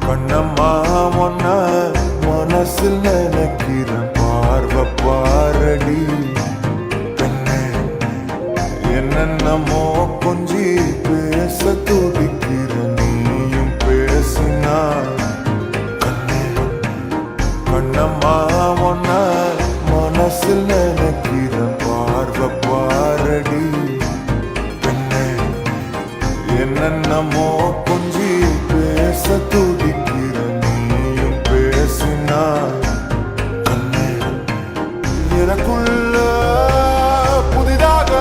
கண்ணம்மா ஒன்ன மனசில் நினைக்கிறேன், பார்வை பாரடி பெண்ணே. என்னென்னமோ கொஞ்சி பேச துடிக்கிறேன், நீயும் பேசினா கண்ணே. கண்ணம்மா ஒன்ன மனசில் நினைக்கிறேன், பார்வை பாரடி பெண்ணே. என்னென்னமோ கொஞ்சி பேச துடிக்கிறேன், நீயும் பேசினா கண்ணே. எனக்குள்ள புதிதாக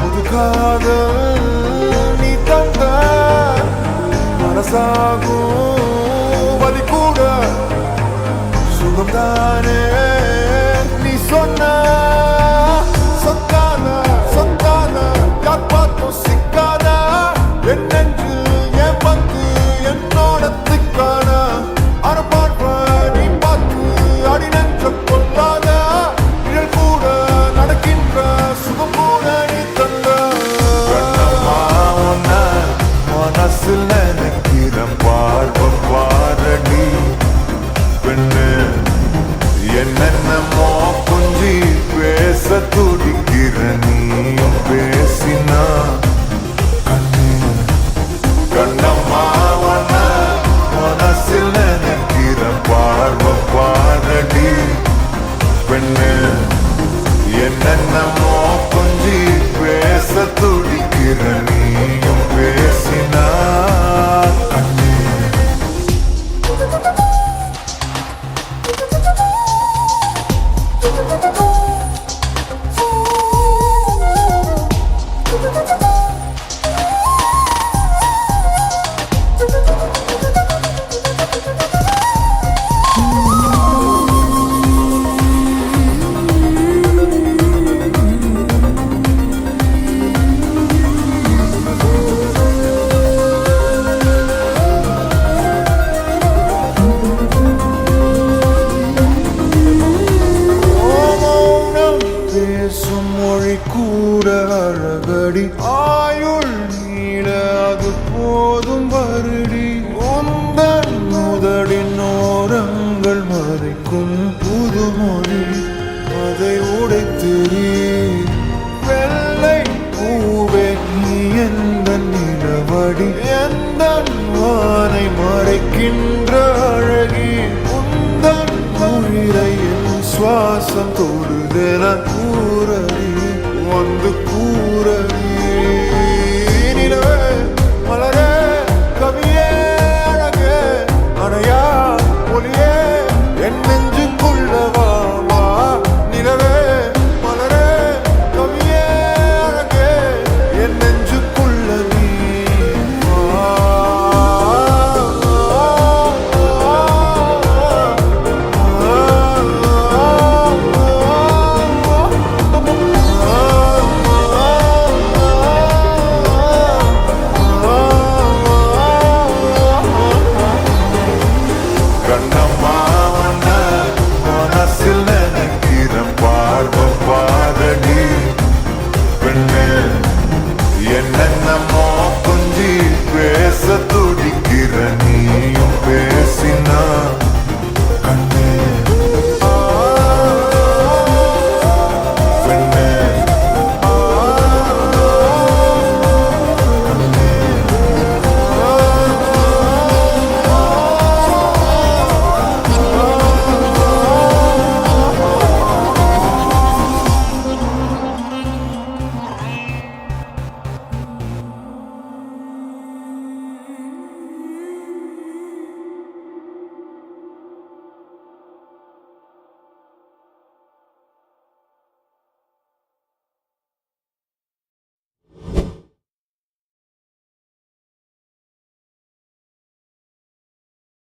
புது காதல் நீ தந்த மனசாகும் வலி கூட சுகம்தானே நீ சொன்ன. சொத்தான சொத்தான யார் பார்த்தும் சிக்காத என் நெஞ்சு என் பங்கு என்னோட திக்கான. அறப்பார்ப்ப நீ பார்த்து அடி நெஞ்ச கொள்ளாத, நிழல் கூட நடக்கின்ற சுகம் கூட நீ தந்த. கண்ணம்மா உன்ன மனசில் நினைக்கிறேன், பார்வை பாரடி பெண்ணு. என்னென்னமோ கொஞ்சி பேச துடிக்கிற, நீயும் பேசினா கண்ணே. கண்ணம்மா உன்ன மனசில் நினைக்கிற, பார்வை பாரடி பெண்ணு. என்னென்னமோ கொஞ்சி பேச துடிக்கிற, நீயும் பேசினா கண்ணே. மொழி கூட அழகடி, ஆயுள் நீள அது போதும் வருடி. உந்தன் முதலின் ஓரங்கள் மறைக்கும் புதுமொழி, அதை உடைத்தெறி. வெள்ளை பூவே நீ எந்த நிலவடி, எந்த வானை மறைக்கின்ற அழகி. உந்தன் உயிரை சுவாசம் தொடுதென கூறி வந்து